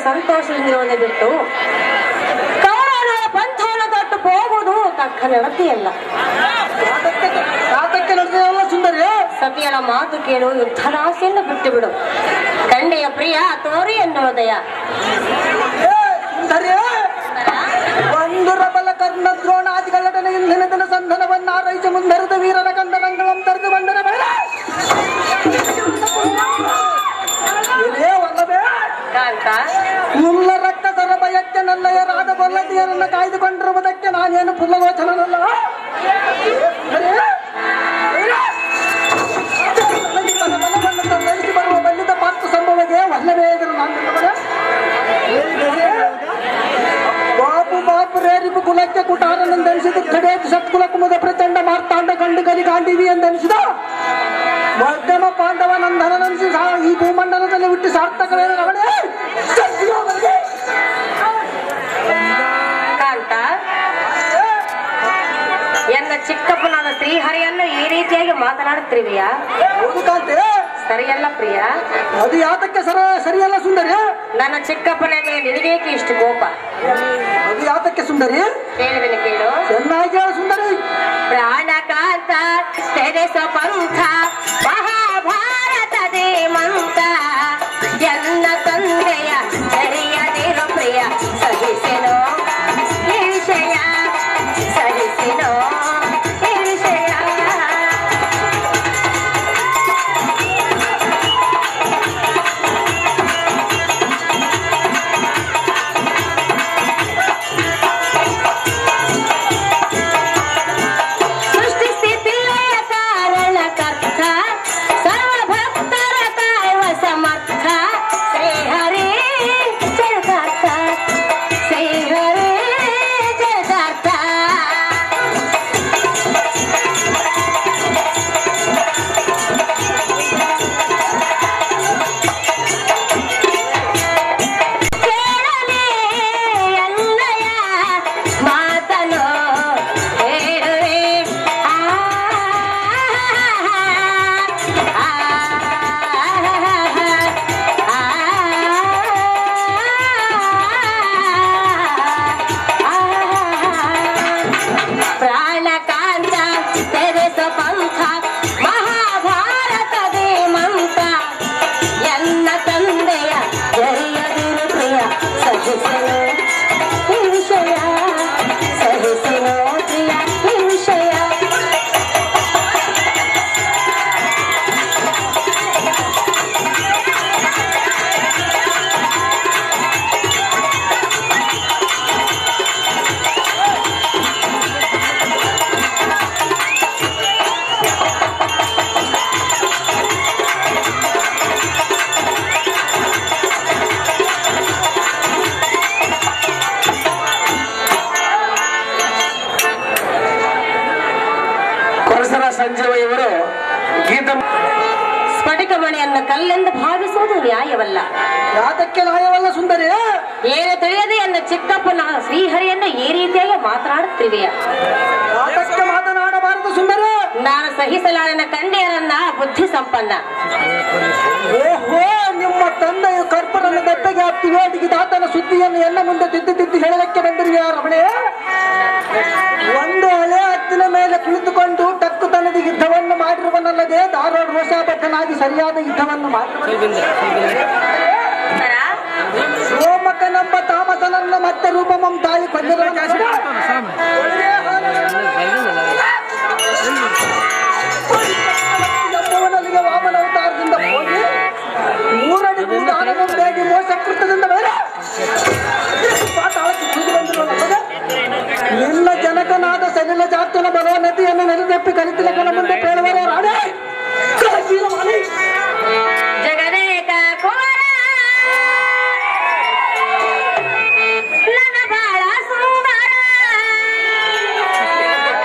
ಸಂತೋಷದಿಂದಿರುವುದೇ ಬಿಟ್ಟು ಕೌರವನ ಪಂಥವನ್ನು ತೊಟ್ಟು ಹೋಗುವುದು ತಕ್ಕ ನಡತೆಯಲ್ಲ. ಸುಂದರಿ, ಸತಿಯನ ಮಾತು ಕೇಳು, ಯುದ್ಧರಾಶಿಯನ್ನು ಬಿಟ್ಟು ಬಿಡು. ಗಂಡೆಯ ಪ್ರಿಯ ತೋರಿ ಎನ್ನುವುದಯ. ಒಂದು ರಬಲ ಕರ್ಣ ದ್ರೋಣಾದಿಗಳೊಡನೆ ಇಂದಿನ ದಿನ ಸಂಧಾನವನ್ನು ಆರೈಸ ಮುಂದರಿದ ವೀರರ ಕಂದರಂಗಳಂ ತರೆದು ಬಂದರ ಬೇಡ ಮುಲ್ಲ ರಕ್ತ ಸರ ಭಯಕ್ಕೆ ನಲ್ಲಯರಾದ ಕೊಲ್ಲದಿಯರನ್ನು ಕಾಯ್ದುಕೊಂಡಿರುವುದಕ್ಕೆ ನಾನೇನು ಪುಲ್ಲಲೋಚನಲ್ಲ. ನಡೆಸಿ ಬರುವ ಬಲ್ಲಿದ ಪಾತ್ರ ಸಂಭವಗೆ ಒಲ್ಲವೇ ಎದುರು ಬಾಪು ರೇರಿಪು ಕುಲಕ್ಕೆ ಕುಟಾರನೆಂದೆನಿಸಿದ ಖಡೇತ್ ಸತ್ಕುಲ ಕುಮುದ ಪ್ರಚಂಡ ಮಾರ್ತಾಂಡ ಕಂಡು ಗಲಿ ಗಾಂಧೀವಿ ಎಂದೆನಿಸಿದ ಮಧ್ಯಮ ಪಾಂಡವ ನಂದನನೆನಿಸಿ ಈ ಭೂಮಂಡಲದಲ್ಲಿ ಹುಟ್ಟಿ ಸಾರ್ಥಕವೇನ ರವಣೆ ಕಾಂತ, ಎನ್ನ ಚಿಕ್ಕಪ್ಪನಾದ ಶ್ರೀಹರಿಯನ್ನು ಈ ರೀತಿಯಾಗಿ ಮಾತನಾಡುತ್ತಿರುವೆಯಾ? ಹೌದು ಕಾಂತೆ, ಸರಿಯಲ್ಲ ಪ್ರಿಯ. ಅದು ಯಾತಕ್ಕೆ ಸರಿಯಲ್ಲ ಸುಂದರಿ? ನನ್ನ ಚಿಕ್ಕಪ್ಪನ ಮೇಲೆ ನಿನಗೇಕೆ ಇಷ್ಟು ಕೋಪ? ಅದು ಯಾತಕ್ಕೆ ಸುಂದರಿ? ಕೇಳುವೆನು ಕೇಳು. ಚೆನ್ನಾಗಿ ಹೇಳು ಸುಂದರಿ. ಪ್ರಾಣಕಾಂತ ತೆರೆಸ ಪಂಥ ಮಹಾಭಾರತದೇ ಮಂತ ಎಲ್ಲ ತಂದೆಯ ಸರಿಯದಿರು ಪ್ರಿಯ ಸಹಿಸೆನೋ ಈ ವಿಷಯ, ಸಹಿಸೆನೋ ಈ ವಿಷಯ. ಸಂಜೀವಯ್ಯವರು ಗೀತ ಸ್ಫಟಿಕ ಮಣಿಯನ್ನು ಕಲ್ಲೆಂದು ಭಾವಿಸುವುದು ನ್ಯಾಯವಲ್ಲ. ಯಾತಕ್ಕೆ ನ್ಯಾಯವಲ್ಲ ಸುಂದರಿ? ಏನು ತಿಳಿಯದೆ ಎನ್ನ ಚಿಕ್ಕಪ್ಪನ ಶ್ರೀಹರಿಯನ್ನು ಈ ರೀತಿಯಾಗಿ ಮಾತನಾಡುತ್ತಿವೆಯ? ಯಾತಕ್ಕೆ ಮಾತನಾಡಬಾರದು ಸುಂದರಿ? ನಾನು ಸಹಿಸಲಾರನ ಕಂಡೆಯರನ್ನ ಬುದ್ಧಿ ಸಂಪನ್ನ. ಓಹೋ, ನಿಮ್ಮ ತಂದೆಯು ಕರ್ಪರನ್ನು ಬೆಟ್ಟಗೆ ಹತ್ತಿ ವೇದಿಗೆ ಆತನ ಸುದ್ದಿಯನ್ನು ಎಲ್ಲ ಮುಂದೆ ತಿದ್ದಿ ಹೇಳಕ್ಕೆ ಬಂದಿರುವ ರಮಣೆ. ಒಂದು ಹಳೆ ಹತ್ತಿನ ಮೇಲೆ ಕುಳಿತುಕೊಂಡು ಟಕ್ಕುತನದ ಯುದ್ಧವನ್ನು ಮಾಡಿರುವನಲ್ಲದೆ ಧಾರವಾಡ ರೋಷಾಬದ್ಧನಾಗಿ ಸರಿಯಾದ ಯುದ್ಧವನ್ನು ಮಾಡಿರುವ ಸೋಮಕನೆಂಬ ತಾಮಸನನ್ನು ಮತ್ತೆ ರೂಪಮಂ ತಾಯಿ ಕೊಂದಿರುವ ಎಂಬುವನಲ್ಲಿಗೆ ವಾಮನ ಅವತಾರದಿಂದ ಹೋಗಿ ಮೂರಡಿ ಮುಂದಾಗಿ ಮೋಸಕೃತದಿಂದ ಬೇರೆ ನಿನ್ನ ಜನಕನಾದ ಸಲಿಲ ಜಾತನ ಬರುವ ನದಿಯನ್ನು ನೆಲೆದಪ್ಪಿ ಕಲಿತಿಲ ಕಣ ಮುಂದೆ ಬೇಡವರ ರಾಣೆ ಜಗದೇಕ ಕುಮಾರ ನನ್ನ ಬಾಳ ಸುಂದರ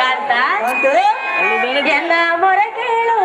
ಕಾಂತ ಎಲ್ಲ ಮೊರೆ ಕೇಳು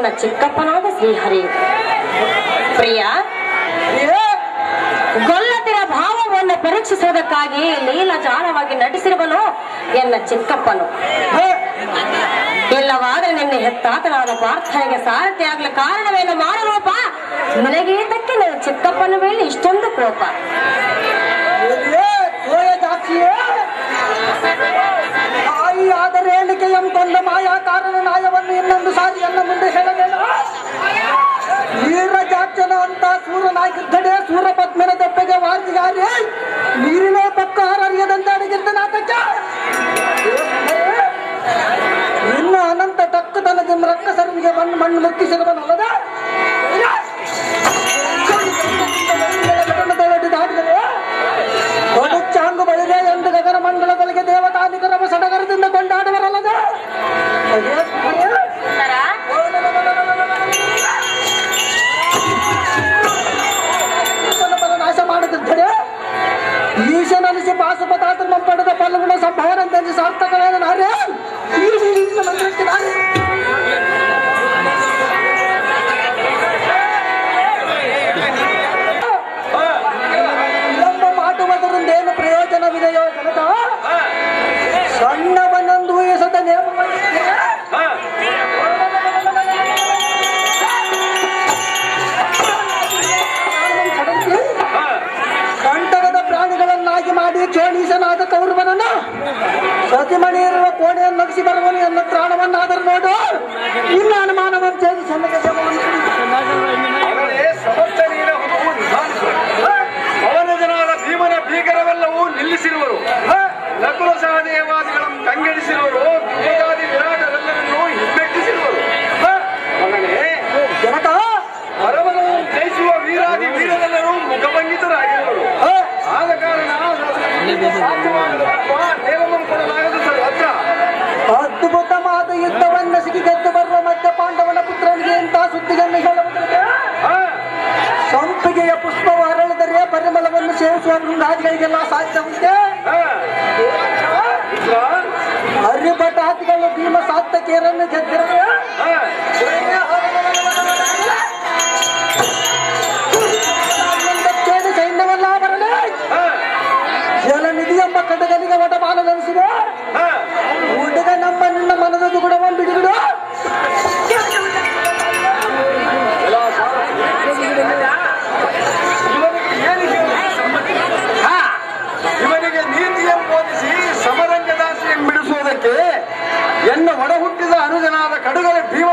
ನನ್ನ ಚಿಕ್ಕಪ್ಪನಾದ ಶ್ರೀಹರಿ. ಪ್ರಿಯ, ಗೊಲ್ಲತಿರ ಭಾವವನ್ನು ಪರೀಕ್ಷಿಸುವುದಕ್ಕಾಗಿ ಲೀಲಜಾಲವಾಗಿ ನಟಿಸಿರುವನು ಎನ್ನ ಚಿಕ್ಕಪ್ಪನು. ಇಲ್ಲವಾದರೆ ನಿನ್ನ ಹೆತ್ತಾತನಾದ ಪ್ರಾರ್ಥನೆಗೆ ಸಾರಥಿಯಾಗಲು ಕಾರಣವೇನು ಮಾಡಲೋಪ? ನಿನಗೇತಕ್ಕೆ ನನ್ನ ಚಿಕ್ಕಪ್ಪನ ಮೇಲೆ ಇಷ್ಟೊಂದು ಕೋಪ? ತಾಯಿ ಆದರೆ ಹೇಳಿಕೆ ಎಂಬೊಂದು ಮಾಯಾ ಕಾರಣ ನ್ಯಾಯವನ್ನು ಇನ್ನೊಂದು ಸಾರಿ ಎಲ್ಲ ಮುಂದೆ ಹೇಳಬೇಡ. ವೀರಜಾಕ್ಷನ ಅಂತ ಸೂರನಾಗಿದ್ದಡೆ ಸೂರಪದ್ಮನ ದೆಪ್ಪೆಗೆ ವಾರ್ತಿಗಾರಿ ನೀರಿನ ಪಕ್ಕ ಹರಿಯದಂತೆ ಅಡಗಿದ್ದ ನಾಟಕ. ಇನ್ನು ಅನಂತ ಟಕ್ಕತನದ ರಕ್ಕಸರಿಗೆ ಮಣ್ಣು ಮುಕ್ತಿಸಿದವನಲ್ಲದ ಚಾಂಗು ಬಳಿದೆ ಎಂದು ಗಗನ ಮಂಡಲದೊಳಗೆ ದೇವತಾನಿಕರವ ಸಡಗರದಿಂದ ಕೊಂಡಾಡುವರಲ್ಲದ ನಾಶ ಮಾಡುತ್ತಿದ್ದರೆ ಈಶನನಿಸಿ ಪಾಸುಪತಾತ್ರ ಪಡೆದ ಫಲಗುಣ ಸಂಭವನಂತೆ ಸಾರ್ಥಕವಾದ ನಾರೇ ಮಂತ್ರಕ್ಕೆ ನಾರೇ ಮಾಡುವುದರಿಂದೇನು ಪ್ರಯೋಜನವಿದೆಯೋ ಜನತ? ಸಣ್ಣವನೊಂದು ಊಹಿಸದ ಕಂಟಕದ ಪ್ರಾಣಿಗಳನ್ನಾಗಿ ಮಾಡಿ ಚೋಳೀಸನಾದ ಕೌರವನನ್ನು ಸತಿಮಣಿ ಇರುವ ಕೋಣೆಯನ್ನು ನಗಿಸಿ ಬರುವನು ಎನ್ನ ಪ್ರಾಣವನ್ನಾದರೂ ನೋಡು. ಇಲ್ಲ ಅನುಮಾನವನ್ನು ಛೇದಿಸಿ ಪವನಜನಾದ ಭೀಮನ ಭೀಕರವೆಲ್ಲವೂ ನಿಲ್ಲಿಸಿರುವರು. ನಕುಲ ಸಹದೇವಾದಿಗಳನ್ನು ಕಂಗೆಡಿಸಿರುವರು. ದುರ್ಗಾದಿ ವಿರಾಟರೆಲ್ಲರನ್ನೂ ಹಿಮ್ಮೆಟ್ಟಿಸಿರುವರು. ಜನಕ ಪರಮನನ್ನು ಜಯಿಸುವ ವೀರಾದಿ ವೀರರೆಲ್ಲರೂ ಮುಖಭಂಗಿತರಾಗಿರುವರು. ಆದ ಕಾರಣ ದೇವಮಂ ಕೊಡಲಾಗದು ಸರ್ವತ್ರ. ಅದ್ಭುತವಾದ ಯುದ್ಧವನ್ನು ಸಿಗಿ ಗೆದ್ದು ಬರುವ ಮಧ್ಯ ಪಾಂಡವನ ಪುತ್ರನಿಗೆ ಇಂತಹ ಸುದ್ದಿಯನ್ನು ಹೇಳುವುದಕ್ಕೆ ಸಂಪಿಗೆಯ ಪುಷ್ಪವು ಹರಳಿದರೆ ಪರಿಮಳವನ್ನು ಸೇವಿಸುವ ಮೃಂಗಾದಿಗಳಿಗೆಲ್ಲ ಸಾಧ್ಯವಿದೆ. ಹರಿಭಟಾದಿಗಳು ಭೀಮ ಸಾತ್ತಕಿಯರನ್ನು ಗೆದ್ದಿರದೆ ಸೈನ್ಯವಲ್ಲ ಬರಲಿ. ಜಲನಿಧಿ ಎಂಬ ಕಡಗನಿಗೆ ಒಡಮಾಲ ನೆನೆಸಿದೆ. ಹುಡುಗ ನಮ್ಮ ನಿನ್ನ ಮನದ ಗುಣವನ್ನು ಬಿಡಿಬಿಡು. ಇವನಿಗೆ ನೀತಿಯನ್ನು ಬೋಧಿಸಿ ಸಮರಂಗದಾಸಿಯನ್ನು ಬಿಡಿಸುವುದಕ್ಕೆ ಎನ್ನ ಒಡ ಹುಟ್ಟಿದ ಅನುಜನಾದ ಕಡುಗಲೆ ಭೀಮ